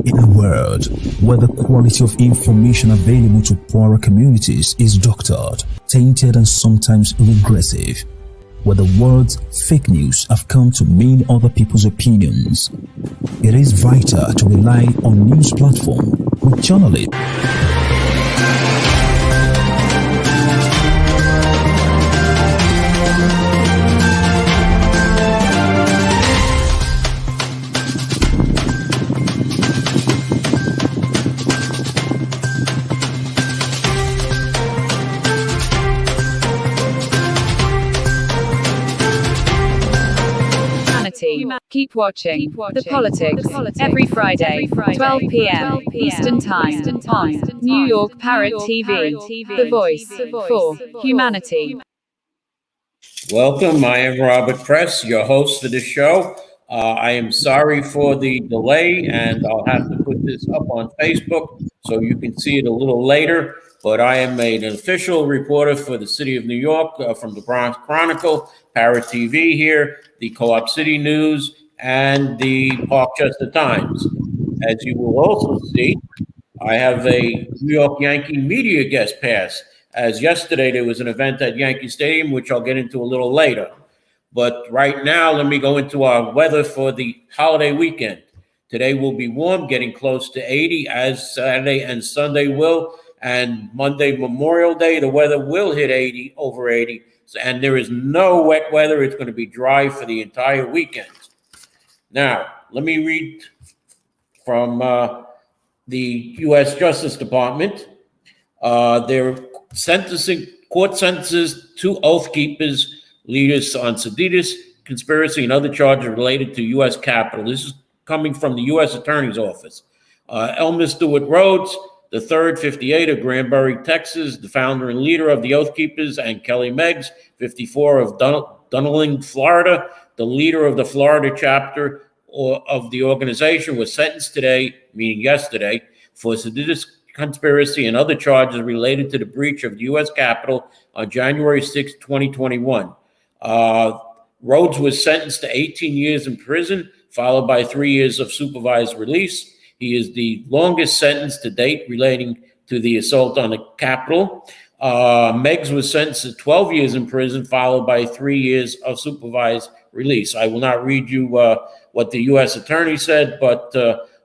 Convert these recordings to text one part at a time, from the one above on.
In a world where the quality of information available to poorer communities is doctored, tainted and sometimes regressive, where the words fake news have come to mean other people's opinions, it is vital to rely on news platform with journalism. Keep watching The Politics every Friday, 12 p.m. Eastern Time on New York Parrot TV, the voice for humanity. Welcome. I am Robert Press, your host of the show. I am sorry for the delay, and I'll have to put this up on Facebook so you can see it a little later. But I am an official reporter for the city of New York from the Bronx Chronicle, Parrot TV here, the Co-op City News, and the Parkchester Times. As you will also see, I have a New York Yankee media guest pass, as yesterday there was an event at Yankee Stadium, which I'll get into a little later. But right now, let me go into our weather for the holiday weekend. Today will be warm, getting close to 80, as Saturday and Sunday will. And Monday, Memorial Day, the weather will hit 80, over 80. And there is no wet weather. It's going to be dry for the entire weekend. Now, let me read from the U.S. Justice Department. They're court sentences 2 Oath Keepers leaders on sedition, conspiracy, and other charges related to U.S. Capitol. This is coming from the U.S. Attorney's Office. Elmer Stewart Rhodes, the third, 58, of Granbury, Texas, the founder and leader of the Oath Keepers, and Kelly Meggs, 54, of Dunelling, Florida, the leader of the Florida chapter of the organization, was sentenced today, meaning yesterday, for seditious conspiracy and other charges related to the breach of the U.S. Capitol on January 6, 2021. Rhodes was sentenced to 18 years in prison, followed by 3 years of supervised release. He is the longest sentence to date relating to the assault on the Capitol. Meggs was sentenced to 12 years in prison, followed by 3 years of supervised release. I will not read you what the U.S. attorney said, but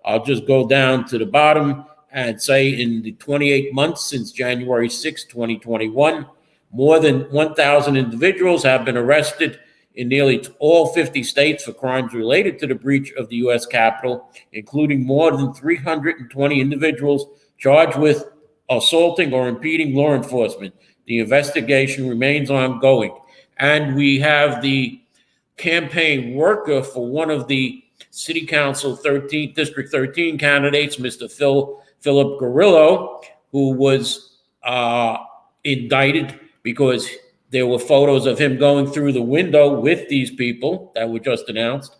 I'll just go down to the bottom and say in the 28 months since January 6, 2021, more than 1,000 individuals have been arrested in nearly all 50 states for crimes related to the breach of the U.S. Capitol, including more than 320 individuals charged with assaulting or impeding law enforcement. The investigation remains ongoing. And we have the campaign worker for one of the City Council District 13 candidates, Mr. Philip Garillo, who was indicted because there were photos of him going through the window with these people that were just announced,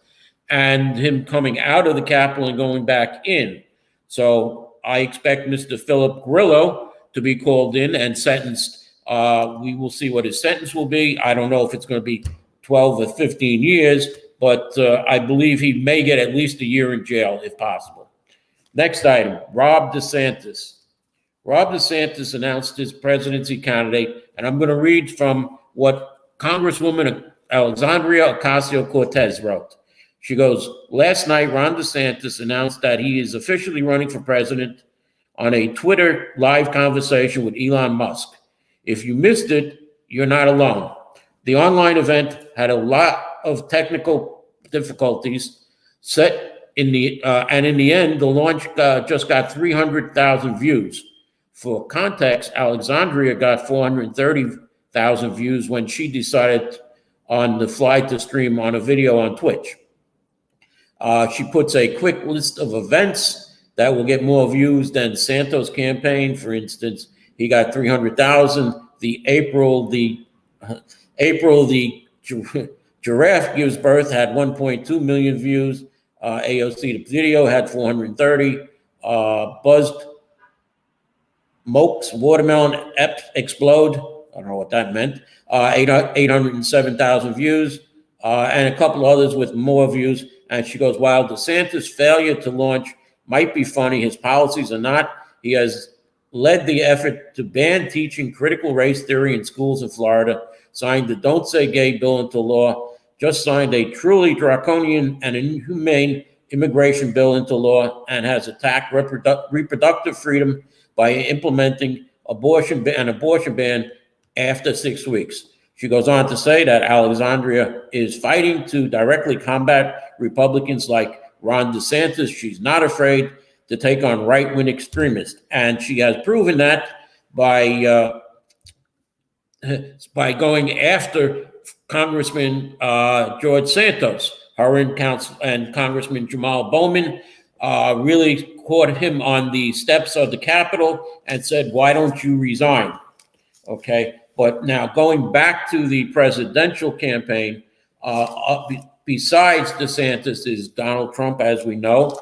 and him coming out of the Capitol and going back in. So I expect Mr. Philip Grillo to be called in and sentenced. We will see what his sentence will be. I don't know if it's going to be 12 or 15 years, but I believe he may get at least a year in jail if possible. Next item, Rob DeSantis. Rob DeSantis announced his presidency candidate, and I'm going to read from what Congresswoman Alexandria Ocasio-Cortez wrote. She goes, last night, Ron DeSantis announced that he is officially running for president on a Twitter live conversation with Elon Musk. If you missed it, you're not alone. The online event had a lot of technical difficulties and in the end, the launch just got 300,000 views. For context, Alexandria got 430,000 views when she decided on the fly to stream on a video on Twitch. She puts a quick list of events that will get more views than Santos' campaign. For instance, he got 300,000. The April the giraffe gives birth had 1.2 million views. AOC the video had 430. Buzzed Mokes Watermelon Explode. I don't know what that meant. 807,000 views, and a couple others with more views. And she goes, while DeSantis' failure to launch might be funny. His policies are not. He has led the effort to ban teaching critical race theory in schools in Florida, signed the Don't Say Gay bill into law, just signed a truly draconian and inhumane immigration bill into law, and has attacked reproductive freedom by implementing an abortion ban after 6 weeks. She goes on to say that Alexandria is fighting to directly combat Republicans like Ron DeSantis. She's not afraid to take on right-wing extremists, and she has proven that by going after Congressman George Santos. Her and Congressman Jamal Bowman really caught him on the steps of the Capitol and said, "Why don't you resign?" Okay, but now going back to the presidential campaign, besides DeSantis is Donald Trump, as we know.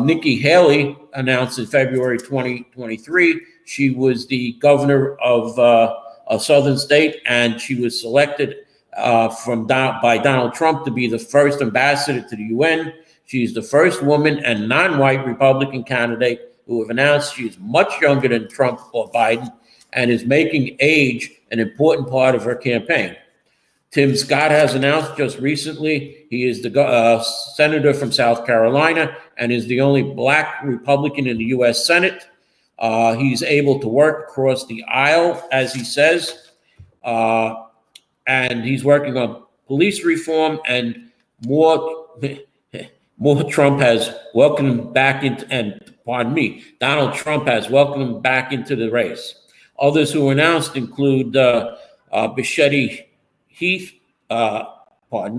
Nikki Haley announced in February 2023 she was the governor of a southern state, and she was selected by Donald Trump to be the first ambassador to the UN. She's the first woman and non-white Republican candidate who have announced she is much younger than Trump or Biden and is making age an important part of her campaign. Tim Scott has announced just recently he is the senator from South Carolina and is the only Black Republican in the U.S. Senate. He's able to work across the aisle, as he says, and he's working on police reform and more. Trump has welcomed him back into, and pardon me, Donald Trump has welcomed him back into the race. Others who were announced include Bichetti Heath, biotech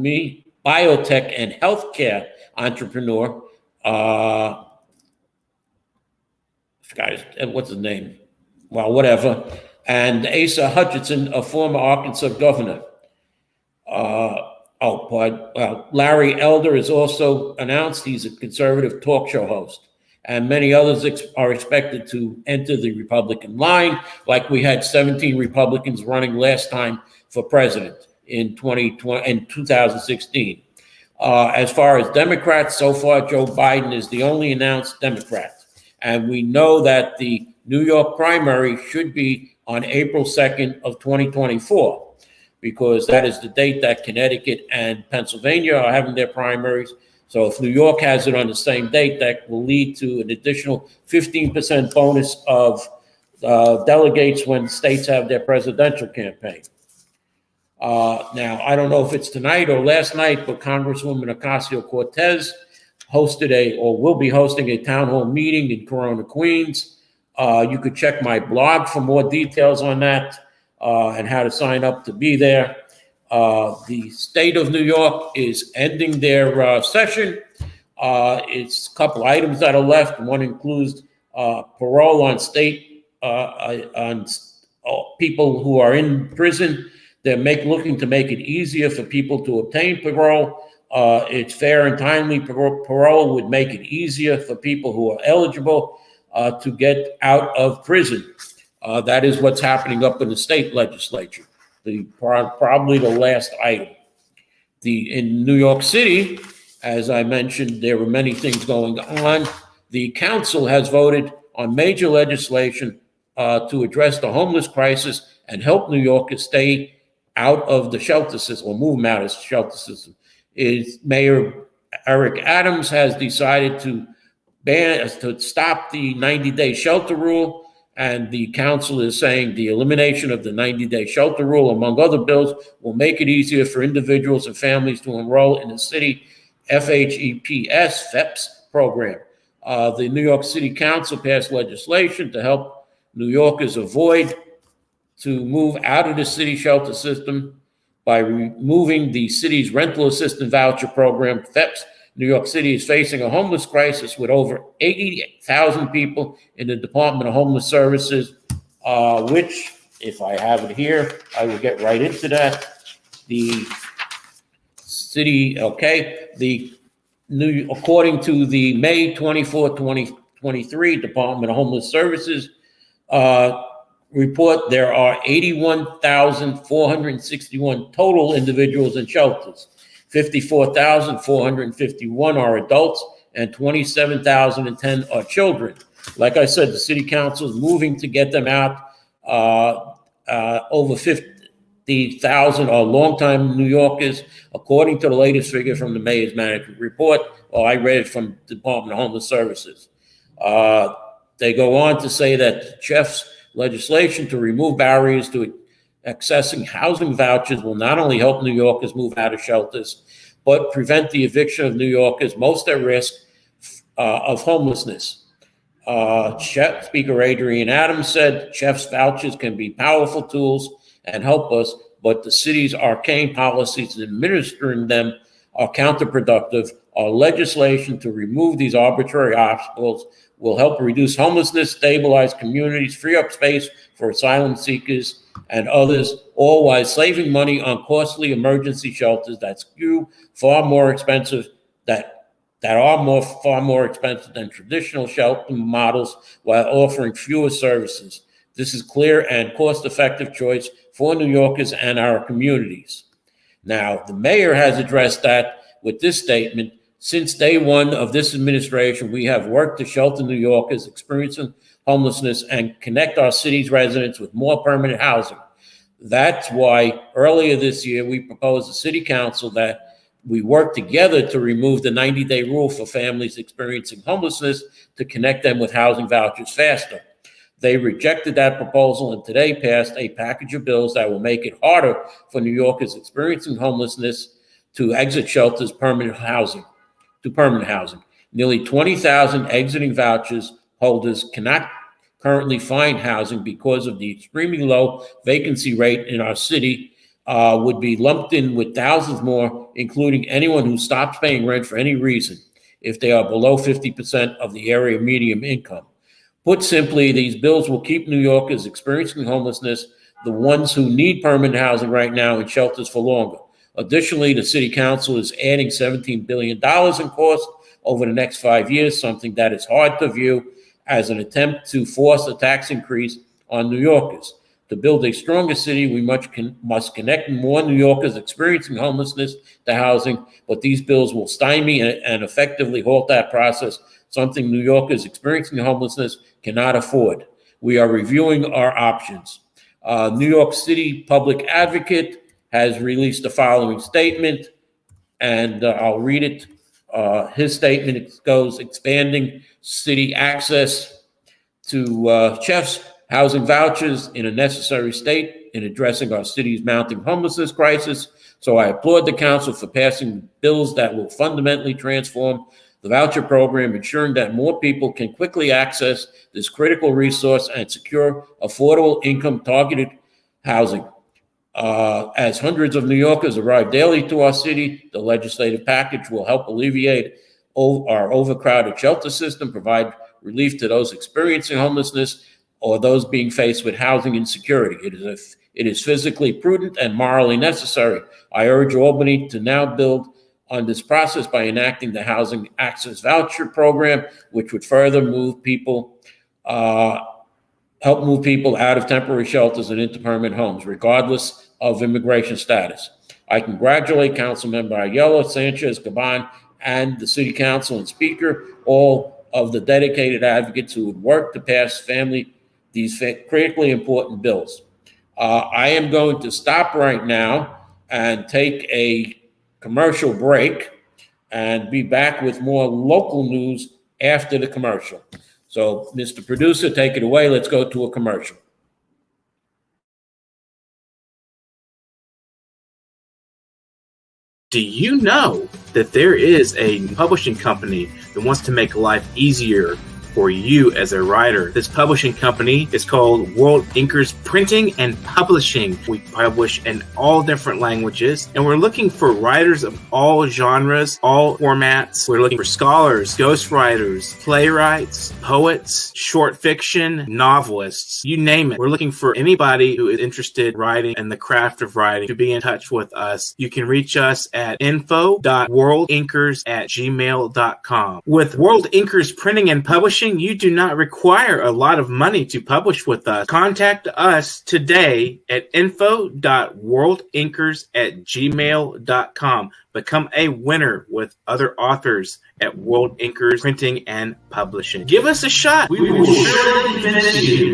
and healthcare entrepreneur. What's his name? Well, whatever. And Asa Hutchinson, a former Arkansas governor. Larry Elder is also announced. He's a conservative talk show host. And many others are expected to enter the Republican line, like we had 17 Republicans running last time for president in 2016. As far as Democrats, so far Joe Biden is the only announced Democrat. And we know that the New York primary should be on April 2nd of 2024, because that is the date that Connecticut and Pennsylvania are having their primaries. So if New York has it on the same date, that will lead to an additional 15% bonus of delegates when states have their presidential campaign. Now, I don't know if it's tonight or last night, but Congresswoman Ocasio-Cortez will be hosting a town hall meeting in Corona, Queens. You could check my blog for more details on that and how to sign up to be there. The state of New York is ending their session. It's a couple items that are left. One includes parole on people who are in prison. They're looking to make it easier for people to obtain parole. It's fair and timely. Parole would make it easier for people who are eligible to get out of prison. That is what's happening up in the state legislature. Probably the last item. In New York City, as I mentioned, there were many things going on. The council has voted on major legislation to address the homeless crisis and help New Yorkers stay out of the shelter system, or move them out of the shelter system. Mayor Eric Adams has decided to stop the 90-day shelter rule. And the council is saying the elimination of the 90-day shelter rule, among other bills, will make it easier for individuals and families to enroll in the city FEPS program. The New York City Council passed legislation to help New Yorkers avoid to move out of the city shelter system by removing the city's rental assistance voucher program, FEPS. New York City is facing a homeless crisis with over 80,000 people in the Department of Homeless Services, which, if I have it here, I will get right into that. The city, according to the May 24, 2023 Department of Homeless Services report, there are 81,461 total individuals in shelters. 54,451 are adults and 27,010 are children. Like I said, the city council is moving to get them out. Over 50,000 are longtime New Yorkers, according to the latest figure from the mayor's management report. I read it from the Department of Homeless Services. They go on to say that Jeff's legislation to remove barriers to accessing housing vouchers will not only help New Yorkers move out of shelters, but prevent the eviction of New Yorkers most at risk of homelessness. Speaker Adrian Adams said Jeff's vouchers can be powerful tools and help us, but the city's arcane policies in administering them are counterproductive. Our legislation to remove these arbitrary obstacles will help reduce homelessness, stabilize communities, free up space for asylum seekers and others, all while saving money on costly emergency shelters that skew far more expensive, far more expensive than traditional shelter models, while offering fewer services. This is clear and cost-effective choice for New Yorkers and our communities. Now, the mayor has addressed that with this statement. Since day one of this administration, we have worked to shelter New Yorkers experiencing homelessness and connect our city's residents with more permanent housing. That's why earlier this year, we proposed to City Council that we work together to remove the 90-day rule for families experiencing homelessness to connect them with housing vouchers faster. They rejected that proposal and today passed a package of bills that will make it harder for New Yorkers experiencing homelessness to exit shelters to permanent housing. Nearly 20,000 exiting vouchers holders cannot currently find housing because of the extremely low vacancy rate in our city, would be lumped in with thousands more, including anyone who stops paying rent for any reason, if they are below 50% of the area median income. Put simply, these bills will keep New Yorkers experiencing homelessness, the ones who need permanent housing right now, in shelters for longer. Additionally, the city council is adding $17 billion in cost over the next 5 years, something that is hard to view as an attempt to force a tax increase on New Yorkers. To build a stronger city, we must connect more New Yorkers experiencing homelessness to housing, but these bills will stymie and effectively halt that process, something New Yorkers experiencing homelessness cannot afford. We are reviewing our options. New York City Public Advocate has released the following statement, and I'll read it. His statement goes: expanding city access to Jeff's housing vouchers in a necessary state in addressing our city's mounting homelessness crisis. So I applaud the council for passing bills that will fundamentally transform the voucher program, ensuring that more people can quickly access this critical resource and secure affordable income targeted housing. As hundreds of New Yorkers arrive daily to our city, the legislative package will help alleviate our overcrowded shelter system, provide relief to those experiencing homelessness or those being faced with housing insecurity. It is physically prudent and morally necessary. I urge Albany to now build on this process by enacting the Housing Access Voucher Program, which would further help move people out of temporary shelters and into permanent homes, regardless of immigration status. I congratulate Councilmember Aiello, Sanchez, Caban, and the City Council and Speaker, all of the dedicated advocates who would work to pass these critically important bills. I am going to stop right now and take a commercial break and be back with more local news after the commercial. So, Mr. Producer, take it away. Let's go to a commercial. Do you know that there is a publishing company that wants to make life easier for you as a writer? This publishing company is called World Inkers Printing and Publishing. We publish in all different languages, and we're looking for writers of all genres, all formats. We're looking for scholars, ghostwriters, playwrights, poets, short fiction, novelists, you name it. We're looking for anybody who is interested in writing and the craft of writing to be in touch with us. You can reach us at info.worldinkers@gmail.com. With World Inkers Printing and Publishing, publishing, you do not require a lot of money to publish with us. Contact us today at info.worldinkers@gmail.com. Become a winner with other authors at World Inkers Printing and Publishing. Give us a shot. We will surely finish you.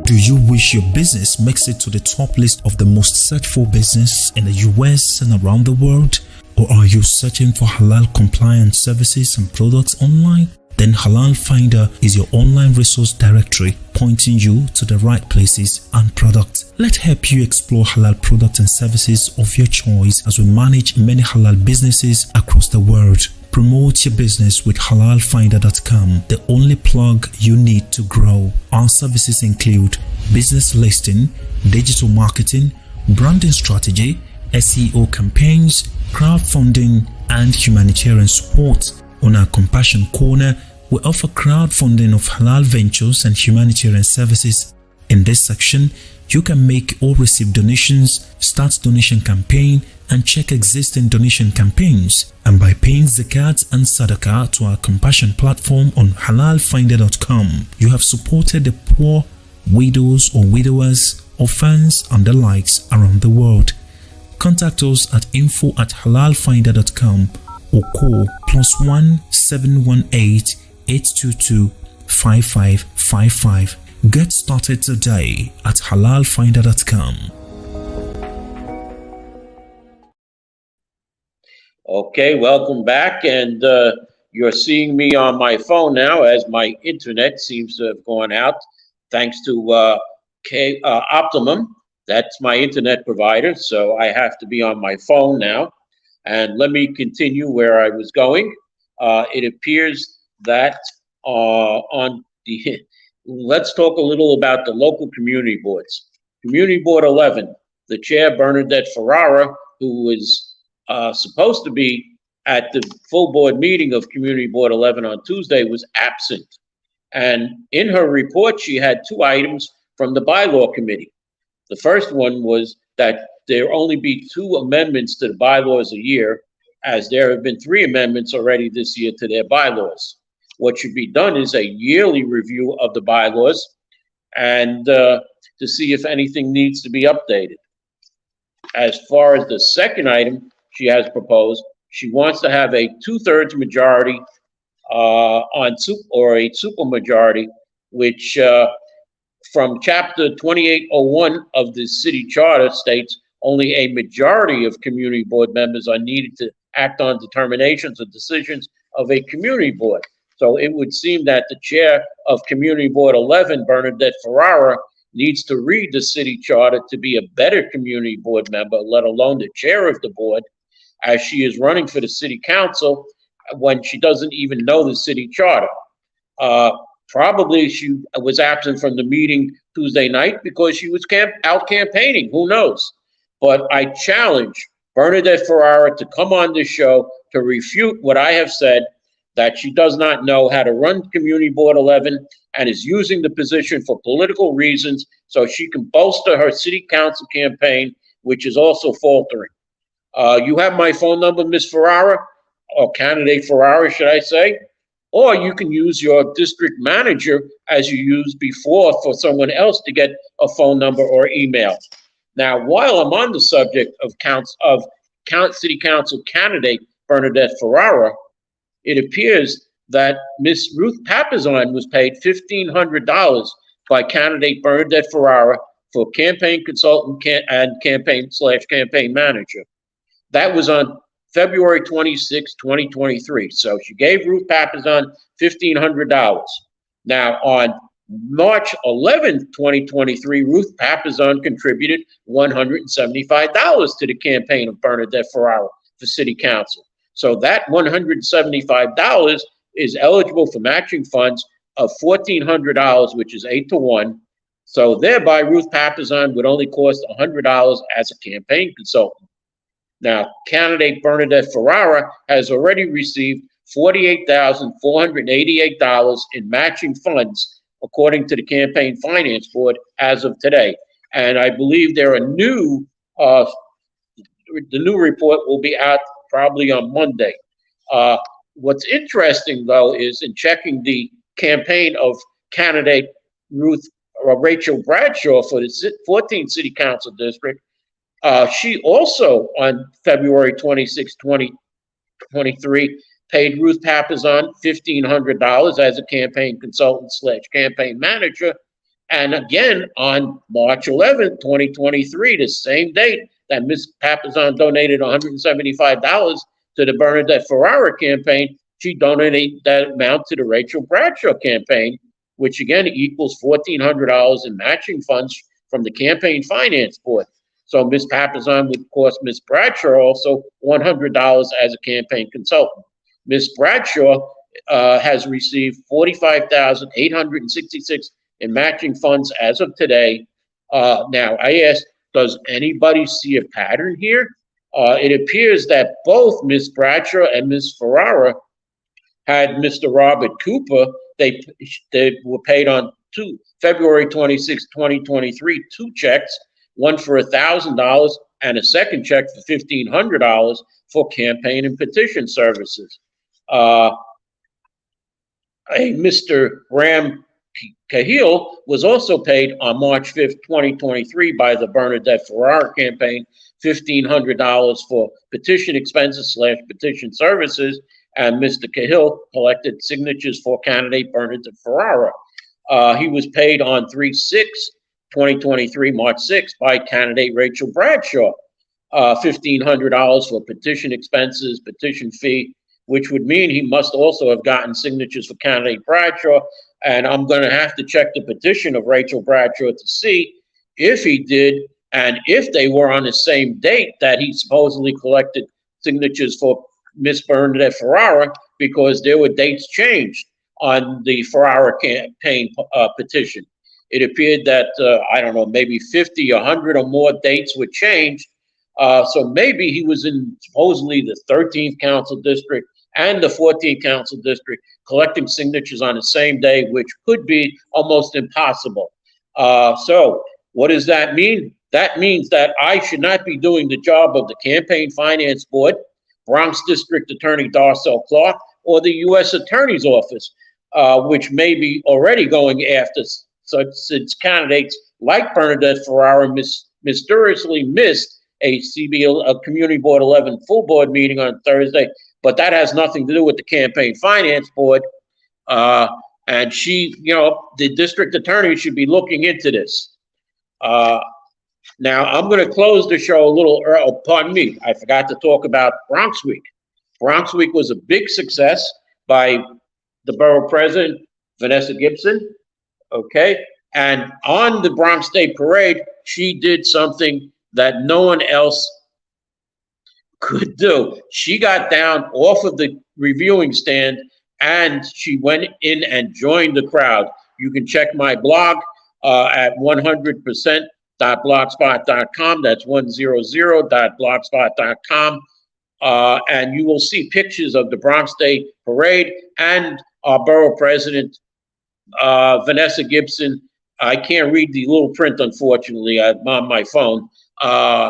Do you wish your business makes it to the top list of the most searched for business in the US and around the world? Or are you searching for halal compliant services and products online? Then Halal Finder is your online resource directory pointing you to the right places and products. Let's help you explore halal products and services of your choice as we manage many halal businesses across the world. Promote your business with halalfinder.com, the only plug you need to grow. Our services include business listing, digital marketing, branding strategy, SEO campaigns, crowdfunding, and humanitarian support. On our Compassion Corner, we offer crowdfunding of halal ventures and humanitarian services. In this section, you can make or receive donations, start donation campaign, and check existing donation campaigns. And by paying zakat and sadaqah to our Compassion platform on halalfinder.com, you have supported the poor, widows or widowers, orphans, and the likes around the world. Contact us at info@halalfinder.com or call +1 718 822 5555. Get started today at halalfinder.com. Okay, welcome back, and you're seeing me on my phone now as my internet seems to have gone out thanks to Optimum. That's my internet provider, so I have to be on my phone now. And let me continue where I was going. It appears that let's talk a little about the local community boards. Community Board 11, the chair, Bernadette Ferrara, who was supposed to be at the full board meeting of Community Board 11 on Tuesday, was absent. And in her report, she had 2 items from the bylaw committee. The first one was that there only be 2 amendments to the bylaws a year, as there have been 3 amendments already this year to their bylaws. What should be done is a yearly review of the bylaws and to see if anything needs to be updated. As far as the second item she has proposed, she wants to have a 2/3 majority or a supermajority, which from chapter 2801 of the city charter states only a majority of community board members are needed to act on determinations or decisions of a community board. So it would seem that the chair of Community Board 11, Bernadette Ferrara, needs to read the city charter to be a better community board member, let alone the chair of the board, as she is running for the city council when she doesn't even know the city charter. Probably she was absent from the meeting Tuesday night because she was out campaigning, who knows? But I challenge Bernadette Ferrara to come on this show to refute what I have said, that she does not know how to run Community Board 11 and is using the position for political reasons so she can bolster her city council campaign, which is also faltering. You have my phone number, Ms. Ferrara, or candidate Ferrara, should I say? Or you can use your district manager as you used before for someone else to get a phone number or email. Now, while I'm on the subject of city council candidate Bernadette Ferrara, it appears that Miss Ruth Papazon was paid $1,500 by candidate Bernadette Ferrara for campaign consultant and campaign/campaign manager. That was on February 26, 2023. So she gave Ruth Papazon $1,500. Now, on March 11, 2023, Ruth Papazon contributed $175 to the campaign of Bernadette Ferrara for city council. So that $175 is eligible for matching funds of $1,400, which is 8-to-1. So thereby, Ruth Papazon would only cost $100 as a campaign consultant. Now, candidate Bernadette Ferrara has already received $48,488 in matching funds, according to the Campaign Finance Board as of today. And I believe there are the new report will be out probably on Monday. What's interesting, though, is in checking the campaign of candidate Rachel Bradshaw for the 14th City Council District, she also, on February 26, 2023, paid Ruth Papazon $1,500 as a campaign consultant / campaign manager. And again, on March 11, 2023, the same date that Ms. Papazon donated $175 to the Bernadette Ferrara campaign, she donated that amount to the Rachel Bradshaw campaign, which again equals $1,400 in matching funds from the Campaign Finance Board. So Ms. Papazon would cost Ms. Bradshaw also $100 as a campaign consultant. Ms. Bradshaw has received $45,866 in matching funds as of today. Now, I asked, does anybody see a pattern here? It appears that both Ms. Bradshaw and Ms. Ferrara had Mr. Robert Cooper. They were paid on February 26, 2023, 2 checks, one for $1,000 and a second check for $1,500 for campaign and petition services. Mr. Graham Cahill was also paid on March 5th, 2023 by the Bernadette Ferrara campaign, $1,500 for petition expenses / petition services, and Mr. Cahill collected signatures for candidate Bernadette Ferrara. He was paid on 3/6/2023, March 6th, by candidate Rachel Bradshaw, $1,500 for petition expenses, petition fee, which would mean he must also have gotten signatures for candidate Bradshaw. And I'm going to have to check the petition of Rachel Bradshaw to see if he did and if they were on the same date that he supposedly collected signatures for Miss Bernadette Ferrara, because there were dates changed on the Ferrara campaign petition. It appeared that, I don't know, maybe 50, 100 or more dates were changed. So maybe he was in supposedly the 13th Council District and the 14th Council District collecting signatures on the same day, which could be almost impossible. So what does that mean? That means that I should not be doing the job of the Campaign Finance Board, Bronx District Attorney Darcel Clark, or the U.S. Attorney's Office, which may be already going after since candidates like Bernadette Ferrara mysteriously missed a Community Board 11 full board meeting on Thursday. But that has nothing to do with the Campaign Finance Board. And she, the district attorney should be looking into this. Now, I'm going to close the show a little early. Pardon me, I forgot to talk about Bronx Week. Bronx Week was a big success by the borough president, Vanessa Gibson. Okay. And on the Bronx Day Parade, she did something that no one else could do. She got down off of the reviewing stand and she went in and joined the crowd. You can check my blog at 100%.blogspot.com. That's 100.blogspot.com. And you will see pictures of the Bronx Day Parade and our borough president, Vanessa Gibson. I can't read the little print, unfortunately. I'm on my phone.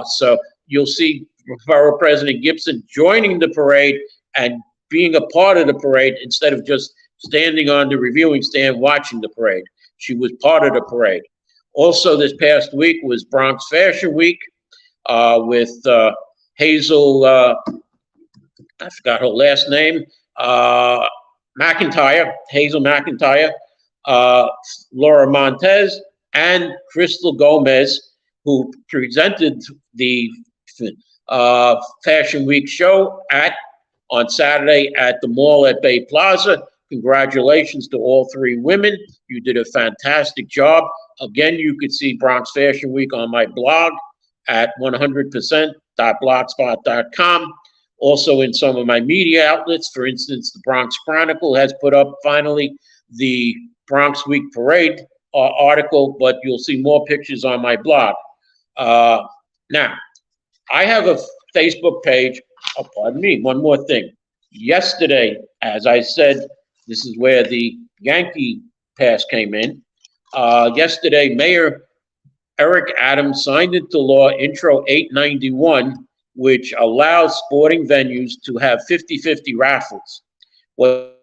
So you'll see Borough President Gibson joining the parade and being a part of the parade instead of just standing on the reviewing stand watching the parade. She was part of the parade. Also, this past week was Bronx Fashion Week with Hazel, I forgot her last name, McIntyre, Hazel McIntyre, Laura Montez, and Crystal Gomez, who presented the Fashion Week show on Saturday at the mall at Bay Plaza. Congratulations to all 3 women. You did a fantastic job. Again, you could see Bronx Fashion Week on my blog at 100%.blogspot.com. Also in some of my media outlets, for instance, the Bronx Chronicle has put up finally the Bronx Week Parade article, but you'll see more pictures on my blog. Now, I have a Facebook page. Oh, pardon me, one more thing. Yesterday, as I said, this is where the Yankee pass came in. Yesterday, Mayor Eric Adams signed into law Intro 891, which allows sporting venues to have 50-50 raffles. What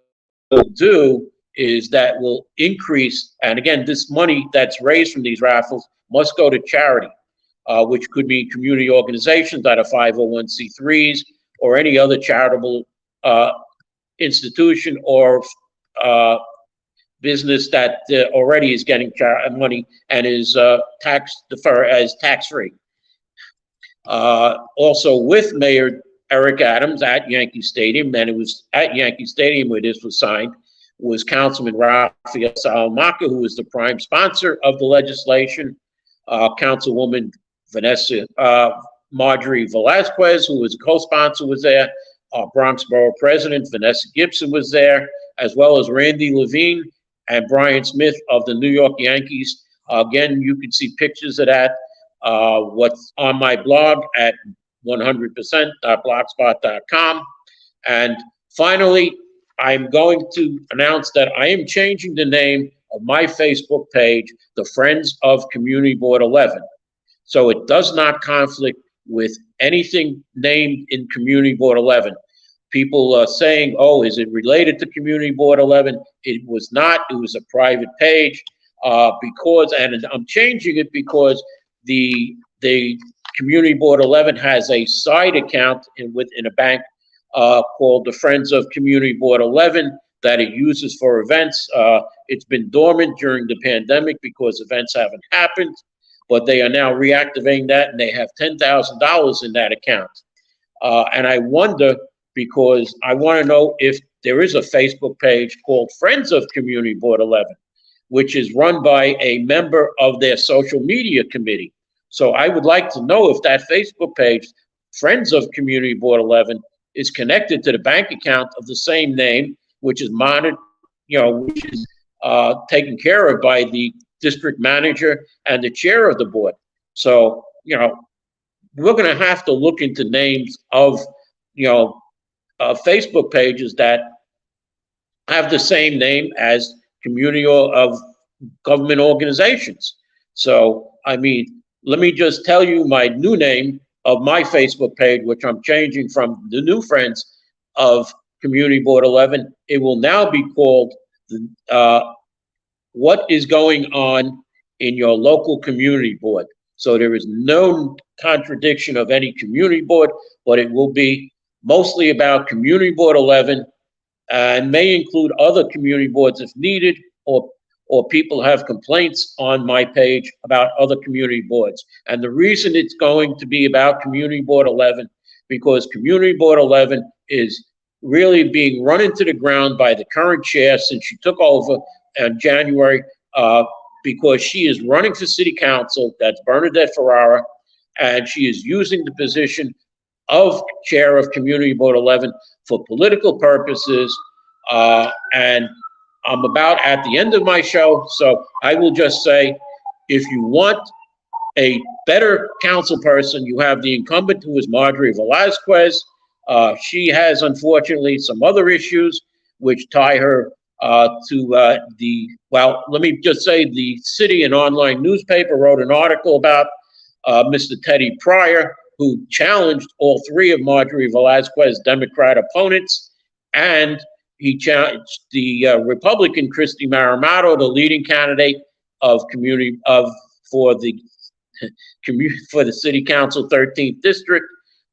will do is that will increase, and again, this money that's raised from these raffles must go to charity, which could be community organizations that are 501c3s or any other charitable institution or business that already is getting money and is tax-free. Also with Mayor Eric Adams at Yankee Stadium, and it was at Yankee Stadium where this was signed, was Councilman Rafael Salamanca, who was the prime sponsor of the legislation, Councilwoman Marjorie Velazquez, who was a co-sponsor, was there, Bronx Borough President Vanessa Gibson was there, as well as Randy Levine and Brian Smith of the New York Yankees. Again, you can see pictures of that. What's on my blog at 100%.blogspot.com. And finally, I'm going to announce that I am changing the name of my Facebook page, the Friends of Community Board 11. So it does not conflict with anything named in Community Board 11. People are saying, oh, is it related to Community Board 11? It was not. It was a private page and I'm changing it because the Community Board 11 has a side account in a bank called the Friends of Community Board 11 that it uses for events. It's been dormant during the pandemic because events haven't happened, but they are now reactivating that, and they have $10,000 in that account. And I wonder, because I want to know if there is a Facebook page called Friends of Community Board 11, which is run by a member of their social media committee. So I would like to know if that Facebook page, Friends of Community Board 11, is connected to the bank account of the same name, which is monitored, which is taken care of by the district manager and the chair of the board. So, we're going to have to look into names of, Facebook pages that have the same name as community of government organizations. So, I mean, let me just tell you my new name of my Facebook page, which I'm changing from the new Friends of Community Board 11. It will now be called What is Going On in Your Local Community Board. So there is no contradiction of any community board, but it will be mostly about Community Board 11 and may include other community boards if needed, or people have complaints on my page about other community boards. And the reason it's going to be about Community Board 11, because Community Board 11 is really being run into the ground by the current chair since she took over in January, because she is running for city council. That's Bernadette Ferrara, and she is using the position of chair of Community Board 11 for political purposes. And I'm about at the end of my show, so I will just say, if you want a better council person, you have the incumbent, who is Marjorie Velazquez. She has, unfortunately, some other issues which tie her to let me just say, the city and online newspaper wrote an article about Mr. Teddy Pryor, who challenged all three of Marjorie Velazquez's Democrat opponents, and he challenged the Republican Christy Maramato, the leading candidate of for the City Council 13th District.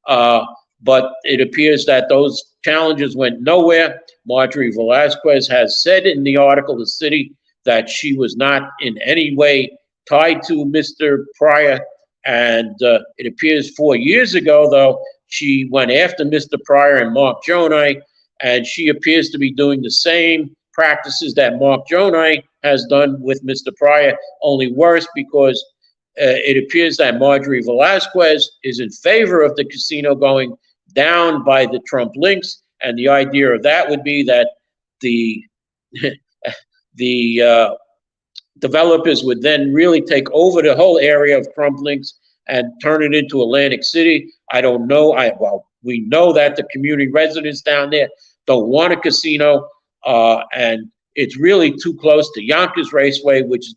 But it appears that those challenges went nowhere. Marjorie Velazquez has said in the article, the city, that she was not in any way tied to Mr. Pryor. And it appears 4 years ago, though, she went after Mr. Pryor and Mark Jonai, and she appears to be doing the same practices that Mark Jonai has done with Mr. Pryor, only worse, because it appears that Marjorie Velazquez is in favor of the casino going down by the Trump links, and the idea of that would be that the developers would then really take over the whole area of Trump links and turn it into Atlantic City. I don't know. We know that the community residents down there don't want a casino, and it's really too close to Yonkers Raceway, which is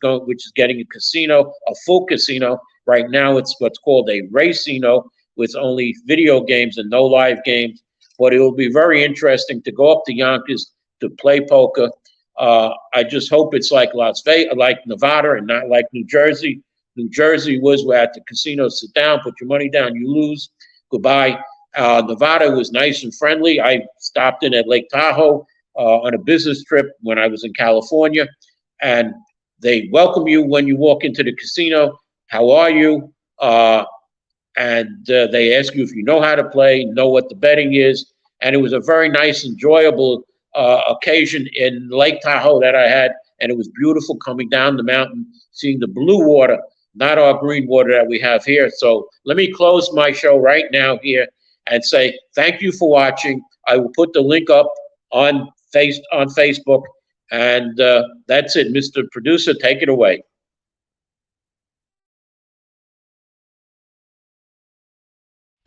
getting a casino, a full casino. Right now, it's what's called a racino, with only video games and no live games. But it will be very interesting to go up to Yonkers to play poker. I just hope it's like Las Vegas, like Nevada, and not like New Jersey. New Jersey was where at the casino, sit down, put your money down, you lose, goodbye. Nevada was nice and friendly. I stopped in at Lake Tahoe on a business trip when I was in California, and they welcome you when you walk into the casino. How are you? And they ask you if you know how to play, know what the betting is. And it was a very nice, enjoyable occasion in Lake Tahoe that I had. And it was beautiful coming down the mountain, seeing the blue water, not our green water that we have here. So let me close my show right now here and say thank you for watching. I will put the link up on Facebook. And that's it, Mr. Producer, take it away.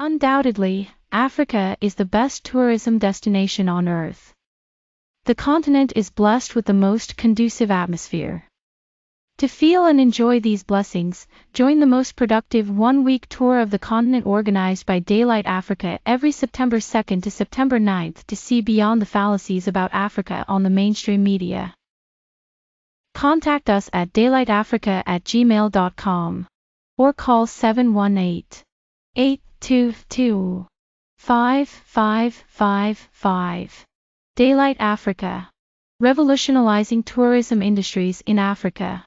Undoubtedly, Africa is the best tourism destination on Earth. The continent is blessed with the most conducive atmosphere. To feel and enjoy these blessings, join the most productive one-week tour of the continent organized by Daylight Africa every September 2nd to September 9th to see beyond the fallacies about Africa on the mainstream media. Contact us at daylightafrica@gmail.com or call 718-822-5555. Daylight Africa. Revolutionizing tourism industries in Africa.